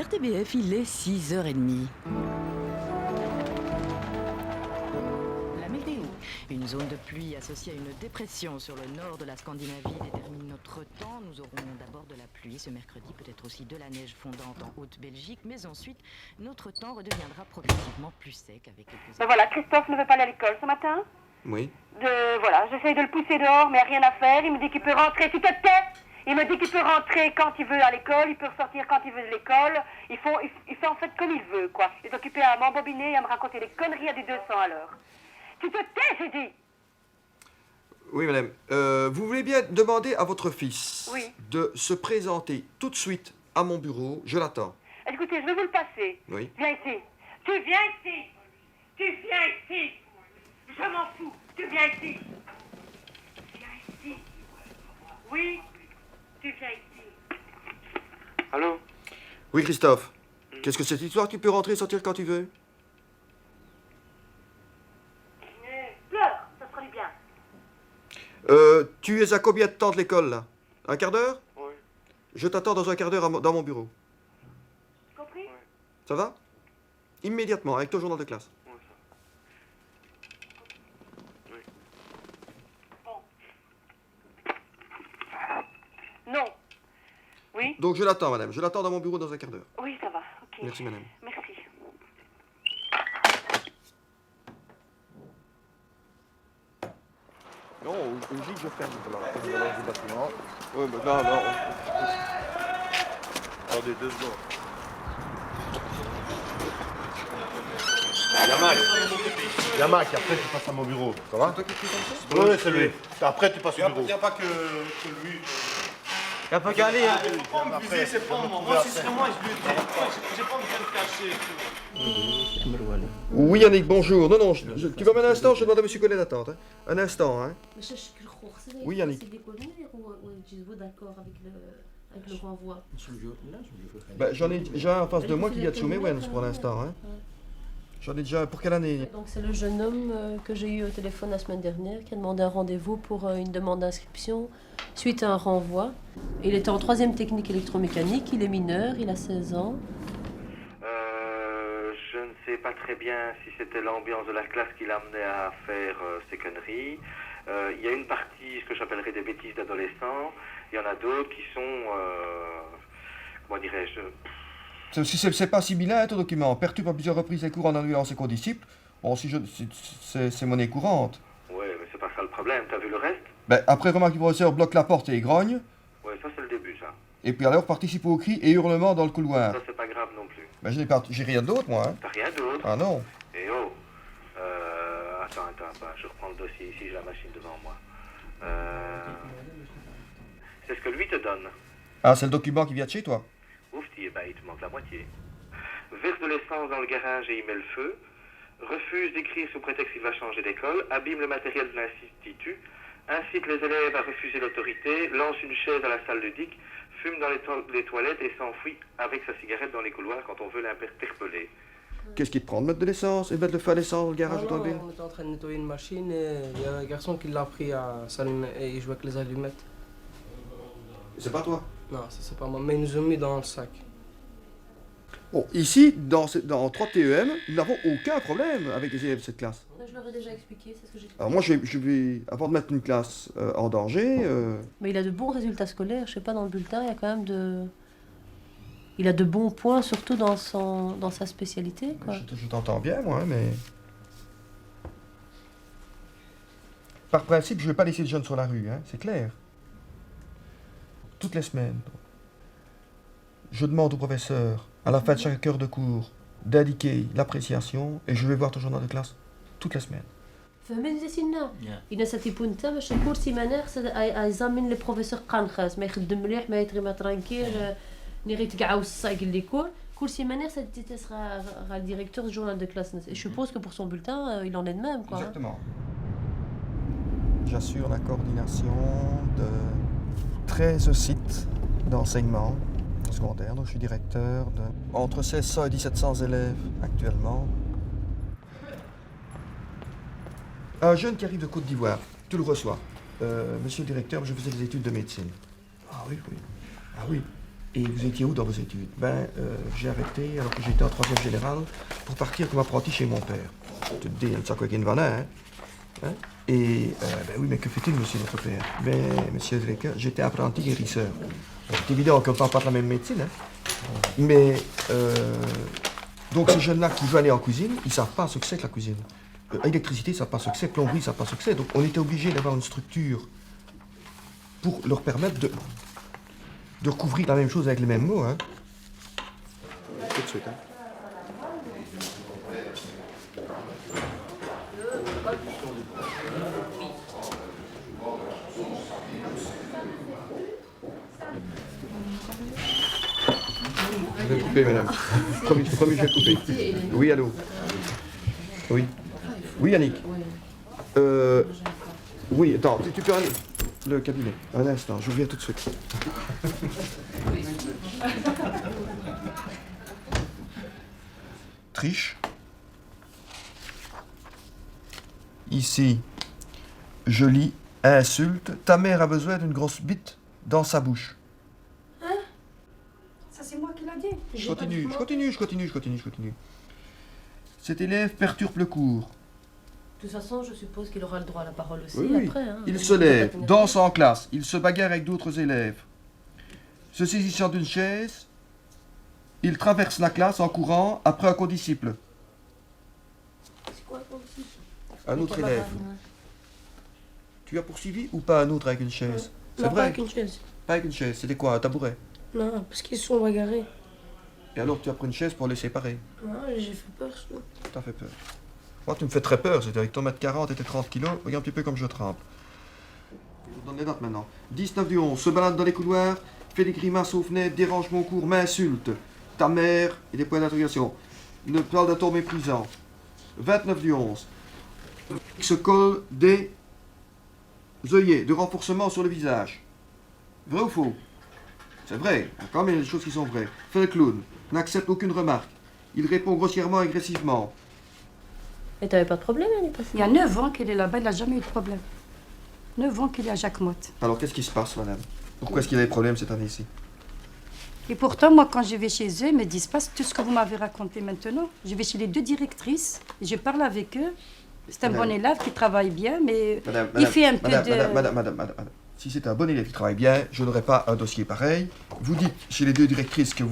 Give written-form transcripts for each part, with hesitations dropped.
RTBF, il est 6h30. La météo. Une zone de pluie associée à une dépression sur le nord de la Scandinavie détermine notre temps. Nous aurons d'abord de la pluie ce mercredi, peut-être aussi de la neige fondante en Haute-Belgique, mais ensuite notre temps redeviendra progressivement plus sec avec quelques... Ben voilà, Christophe ne veut pas aller à l'école ce matin. Oui. Voilà, j'essaye de le pousser dehors, mais rien à faire. Il me dit qu'il peut rentrer, tu te tais. Il me dit qu'il peut rentrer quand il veut à l'école, il peut ressortir quand il veut de l'école. Il fait en fait comme il veut, quoi. Il est occupé à m'embobiner et à me raconter des conneries à du 200 à l'heure. Tu te tais, j'ai dit. Oui, madame. Vous voulez bien demander à votre fils Oui. de se présenter tout de suite à mon bureau. Je l'attends. Écoutez, je vais vous le passer. Oui. Viens ici. Tu viens ici. Tu viens ici. Je m'en fous. Tu viens ici. Viens ici. Oui. Tu viens ici. Allô? Oui, Christophe. Qu'est-ce que c'est cette histoire? Tu peux rentrer et sortir quand tu veux? Pleure, ça sera du bien. Tu es à combien de temps de l'école, là? Un quart d'heure? Oui. Je t'attends dans un quart d'heure dans mon bureau. Compris? Ça va? Immédiatement, avec ton journal de classe. Oui, ça. Oui. Bon. Non. Oui? Donc je l'attends, madame. Je l'attends dans mon bureau dans un quart d'heure. Oui, ça va. Ok. Merci, madame. Merci. Non, on dit que je ferme la polyvalence du bâtiment. Oui, mais non, non. Attendez 2 secondes. Yamac, après tu passes à mon bureau, ça va? Oui, c'est lui. Après tu passes au bureau. Il n'y a pas que lui. Il n'y a pas qu'à aller, hein. Faut pas me viser, c'est pas moi. Moi, si c'est moi, je lui dis. J'ai pas envie de le cacher. Oui, Yannick, bonjour. Non, non, tu vas un instant, je demande à M. Collet d'attendre. Hein. Un instant, hein. Oui, Yannick. Êtes-vous d'accord avec le renvoi? Ben, j'en ai déjà en face de moi qui vient de Chumewens pour l'instant. Hein. J'en ai déjà pour quelle année? Donc c'est le jeune homme que j'ai eu au téléphone la semaine dernière qui a demandé un rendez-vous pour une demande d'inscription suite à un renvoi. Il était en 3e technique électromécanique, il est mineur, il a 16 ans. Je ne sais pas très bien si c'était l'ambiance de la classe qui l'amenait à faire ces conneries. Il y a une partie, ce que j'appellerais des bêtises d'adolescents. Il y en a d'autres qui sont, comment dirais-je... C'est pas similaire, hein, ton document. Perturbe à plusieurs reprises les cours en annulant ses condisciples. Bon, c'est monnaie courante. Ouais, mais c'est pas ça le problème. T'as vu le reste? Ben, après, remarque que le professeur bloque la porte et grogne. Ouais, ça c'est le début, ça. Et puis alors, participe aux cris et hurlements dans le couloir. Ça c'est pas grave non plus. Ben, j'ai rien d'autre, moi. Hein. T'as rien d'autre? Ah non. Eh oh. Attends, je reprends le dossier ici, j'ai la machine devant moi. C'est ce que lui te donne. Ah, c'est le document qui vient de chez toi. Ouf, il te manque la moitié. Verse de l'essence dans le garage et y met le feu. Refuse d'écrire sous prétexte qu'il va changer d'école. Abîme le matériel de l'institut. Incite les élèves à refuser l'autorité. Lance une chaise à la salle de Dick. Fume dans les toilettes et s'enfuit avec sa cigarette dans les couloirs quand on veut l'interpeller. Qu'est-ce qui te prend de mettre de l'essence et de mettre le feu à l'essence dans le garage automobile? On était en train de nettoyer une machine et il y a un garçon qui l'a pris à s'allumer et il jouait avec les allumettes. C'est pas toi? Non, ça c'est pas moi, mais ils nous ont mis dans le sac. Bon, ici, dans 3 TEM, nous n'avons aucun problème avec les élèves de cette classe. Je leur ai déjà expliqué, c'est ce que j'ai expliqué. Alors moi, je vais avant de mettre une classe en danger... Mais il a de bons résultats scolaires, je sais pas, dans le bulletin, il y a quand même il a de bons points, surtout dans sa spécialité, quoi. Je t'entends bien, moi, mais... Par principe, je ne vais pas laisser le jeune sur la rue, hein, c'est clair. Toutes les semaines. Je demande au professeur, à la fin de chaque heure de cours, d'indiquer l'appréciation, et je vais voir ton journal de classe toutes les semaines. فهمتني سينا إذا ستيبون أنت باش الكورسي مانير أيزامن لي بروفيسور قنخاس ما يخدم مليح ما يتغي ما ترانكيل نيغي تقعاو السايق لي كور كورسي مانير ça sera le directeur du journal de classe. Et je suppose que pour son bulletin il en est de même, quoi. Exactement. J'assure la coordination de 13 sites d'enseignement secondaire, donc je suis directeur de entre 1600 et 1700 élèves actuellement. Un jeune qui arrive de Côte d'Ivoire, tu le reçois. Monsieur le directeur, je faisais des études de médecine. Ah oui, oui. Ah oui. Et vous étiez où dans vos études? J'ai arrêté alors que j'étais en 3e générale pour partir comme apprenti chez mon père. Tu te dis, ça quoi qu'il y a une vanne, hein? Et, oui, mais que fait-il, monsieur notre père? Monsieur Drecker, j'étais apprenti guérisseur. C'est évident qu'on ne parle pas de la même médecine, hein? Mais, donc ces jeunes-là qui veulent aller en cuisine, ils ne savent pas ce que c'est que la cuisine. Électricité, ils ne savent pas ce que c'est. Plomberie, ils ne savent pas ce que c'est. Donc on était obligé d'avoir une structure pour leur permettre de recouvrir la même chose avec les mêmes mots, hein. Tout de suite, hein. Je vais couper, madame. Promis, je vais couper. Oui, allô? Oui. Oui, Yannick. Oui, attends, tu peux aller. Le cabinet. Un instant, je viens tout de suite. Triche. Ici, je lis insulte. Ta mère a besoin d'une grosse bite dans sa bouche. Ça, c'est moi qui l'a dit. Je continue. Cet élève perturbe le cours. De toute façon, je suppose qu'il aura le droit à la parole aussi Oui. après. Hein. Il se lève, danse en classe, il se bagarre avec d'autres élèves. Se saisissant d'une chaise, il traverse la classe en courant après un condisciple. C'est quoi aussi? Un autre élève. Tu as poursuivi ou pas un autre avec une chaise? C'est Non, pas vrai? avec une chaise. Pas avec une chaise, c'était quoi, un tabouret? Non, parce qu'ils se sont bagarrés. Et alors tu as pris une chaise pour les séparer? Non, j'ai fait peur, sinon. T'as fait peur. Moi, tu me fais très peur, c'était avec ton mètre 40 et tes 30 kilos, regarde un petit peu comme je trempe. Je vous donne les dates maintenant. 19 du 11, se balade dans les couloirs, fait des grimaces aux fenêtres, dérange mon cours, m'insulte. Ta mère, et des points d'interrogation. Ne parle d'un ton méprisant. 29 du 11, se colle des œillets de renforcement sur le visage. Vrai ou faux? C'est vrai, il y a quand même des choses qui sont vraies. Fait le clown, n'accepte aucune remarque. Il répond grossièrement, agressivement. Et t'avais pas de problème l'année passée? Il y a 9 ans qu'il est là-bas, il n'a jamais eu de problème. 9 ans qu'il est à Jacques Motte. Alors, qu'est-ce qui se passe, madame? Pourquoi est-ce qu'il y a des problèmes cette année-ci? Et pourtant, moi, quand je vais chez eux, ils me disent pas tout ce que vous m'avez raconté maintenant. Je vais chez les 2 directrices, et je parle avec eux. C'est un bon élève qui travaille bien, mais il fait un peu de... Madame. Si c'est un bon élève qui travaille bien, je n'aurai pas un dossier pareil. Vous dites chez les 2 directrices qu'on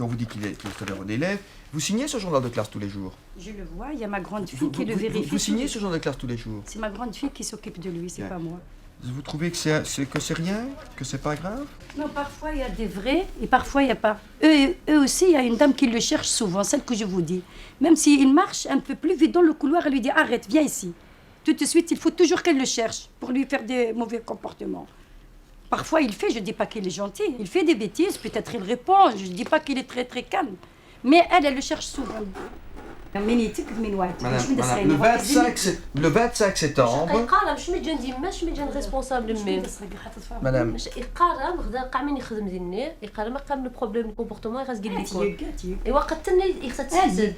vous dit qu'il est un bon élève. Vous signez ce journal de classe tous les jours? Je le vois, il y a ma grande fille qui le vérifie. Vous signez ce journal de classe tous les jours? C'est ma grande fille qui s'occupe de lui, c'est Bien. pas moi. Vous trouvez que c'est rien? Que c'est pas grave? Non, parfois il y a des vrais et parfois il n'y a pas. Eux aussi, il y a une dame qui le cherche souvent, celle que je vous dis. Même s'il marche un peu plus vite dans le couloir, elle lui dit arrête, viens ici. Tout de suite, il faut toujours qu'elle le cherche pour lui faire des mauvais comportements. Parfois il fait, je ne dis pas qu'il est gentil. Il fait des bêtises, peut-être il répond, je ne dis pas qu'il est très très calme. Mais elle le cherche souvent. Madame, le 25 septembre... يقارن مش مجان ديما مش مجان ريسبونسابل مي Madame, مش يقارن غدا قاع من يخدم ديني يقارن ما قام البروبليم دو كومبورتمون يغاز قال لي ايوا قتلني يخصها تحسد.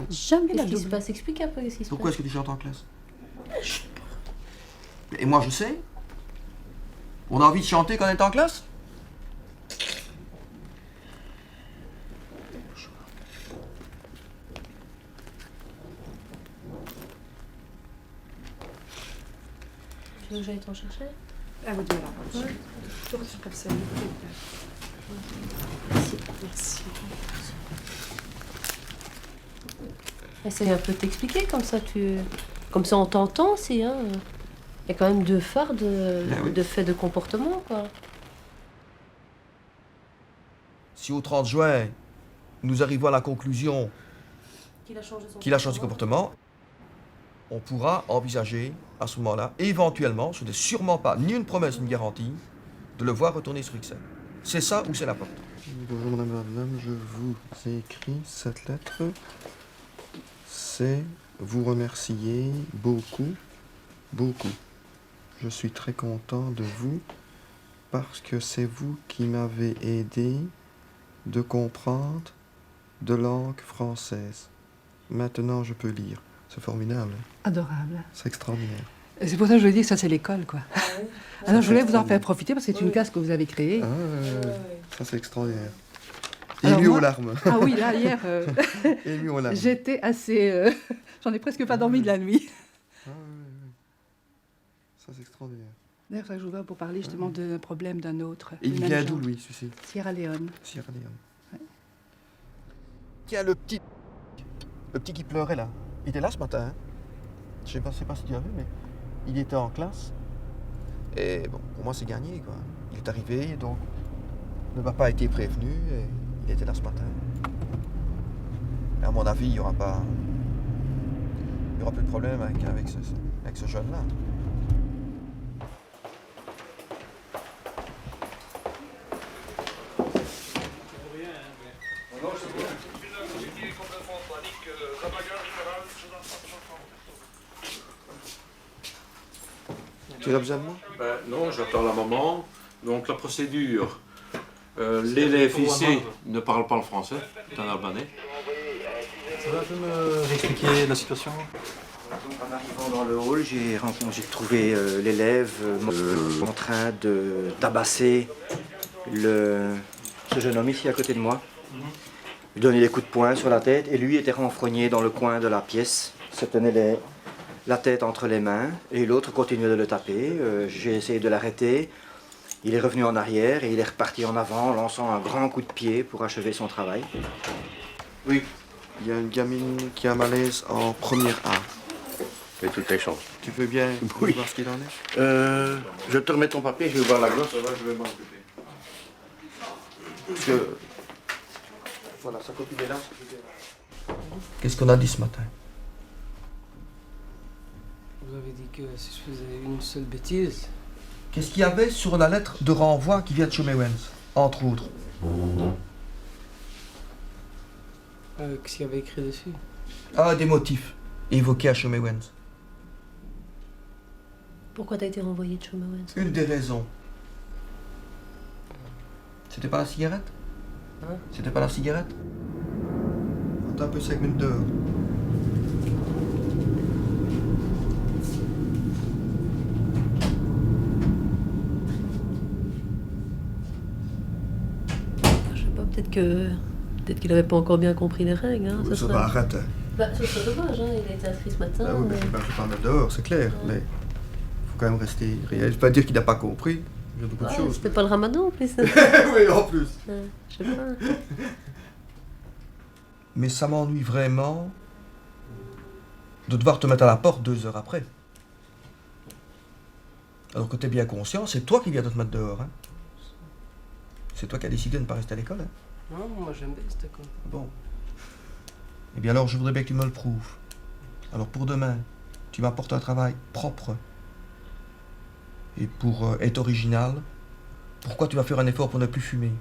Jamais la Qu'est-ce qui se double. passe? Explique un peu qu'est-ce qui se pourquoi passe. est-ce que tu chantes en classe? Et moi, je sais. On a envie de chanter quand on est en classe? Tu veux que j'aille t'en chercher? Ah, vous devez la Merci. Essaye un peu de t'expliquer comme ça comme ça on t'entend aussi hein. Il y a quand même deux phares de faits de comportement quoi. Si au 30 juin, nous arrivons à la conclusion Qu'il a changé son qu'il a changé de comportement, on pourra envisager à ce moment-là, éventuellement, ce n'est sûrement pas ni une promesse ni une garantie, de le voir retourner sur XL. C'est ça ou c'est la porte. Bonjour madame, je vous ai écrit cette lettre. C'est vous remercier beaucoup. Je suis très content de vous parce que c'est vous qui m'avez aidé de comprendre de langue française. Maintenant, je peux lire. C'est formidable. Adorable. C'est extraordinaire. Et c'est pour ça que je dis que ça, c'est l'école, quoi. Ouais. Alors, je voulais vous en faire profiter parce que c'est une classe que vous avez créée. Ah, Ouais. ça c'est extraordinaire. Alors Ému moi- aux larmes. Ah oui, là, hier, Ému aux larmes. j'étais assez... J'en ai presque pas dormi de la nuit. Ah, ouais. Ça c'est extraordinaire. D'ailleurs, ça, je voulais pour parler justement d'un problème d'un autre. Et du il même vient genre. d'où lui, celui-ci? Sierra Leone. Sierra Leone. Ouais. Tiens, le petit qui pleurait là, il était là ce matin. Hein. Je sais pas si tu as vu, mais il était en classe. Et bon, pour moi c'est gagné quoi. Il est arrivé, donc le papa a été prévenu et il était là ce matin. Et à mon avis, il y aura plus de problème avec ce jeune-là. Tu as besoin de moi? Non, j'attends la maman. Donc la procédure, l'élève ici ne parle pas le français, c'est un Albanais. Ça va un peu me expliquer la situation? En arrivant dans le hall, j'ai trouvé l'élève en train de tabasser ce jeune homme ici à côté de moi. Lui donnait des coups de poing sur la tête et lui était renfrogné dans le coin de la pièce, se tenait la tête entre les mains et l'autre continuait de le taper. J'ai essayé de l'arrêter. Il est revenu en arrière et il est reparti en avant, lançant un grand coup de pied pour achever son travail. Oui. Il y a une gamine qui a un malaise en première A. Et toutes les chances. Tu veux bien Oui. voir ce qu'il en est? Je te remets ton papier, je vais voir la glosse, ça va, je vais m'en occuper. Parce que... Voilà, sa copine est là. Qu'est-ce qu'on a dit ce matin? Vous avez dit que si je faisais une seule bêtise, Qu'est-ce qu'il y avait sur la lettre de renvoi qui vient de Chomewens, entre autres? qu'est-ce qu'il y avait écrit dessus? Ah, des motifs évoqués à Chomewens. Pourquoi t'as été renvoyé de Chomewens? Une des raisons. C'était pas la cigarette? Hein? C'était pas la cigarette? Attends un peu 5 minutes dehors. Je sais pas, peut-être qu'il avait pas encore bien compris les règles. Hein. Ça va, arrête. Bah, ça serait dommage, hein. Il a été inscrit ce matin. Ah oui, mais je vais pas mettre dehors, c'est clair. Mais il faut quand même rester réel. Je vais pas dire qu'il n'a pas compris. Il y a beaucoup de choses. C'était pas le ramadan en plus. Oui, en plus. Je sais pas. Mais ça m'ennuie vraiment de devoir te mettre à la porte 2 heures après. Alors que tu es bien conscient, c'est toi qui viens de te mettre dehors. Hein. C'est toi qui as décidé de ne pas rester à l'école. Hein. Non, moi j'aime bien cette école. Bon. Eh bien alors, je voudrais bien que tu me le prouves. Alors pour demain, tu m'apportes un travail propre. Et pour être original, pourquoi tu vas faire un effort pour ne plus fumer?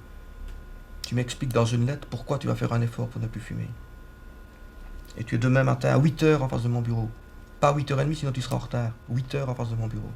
Tu m'expliques dans une lettre pourquoi tu vas faire un effort pour ne plus fumer. Et tu es demain matin à 8h en face de mon bureau. Pas à 8h30 sinon tu seras en retard. 8h en face de mon bureau.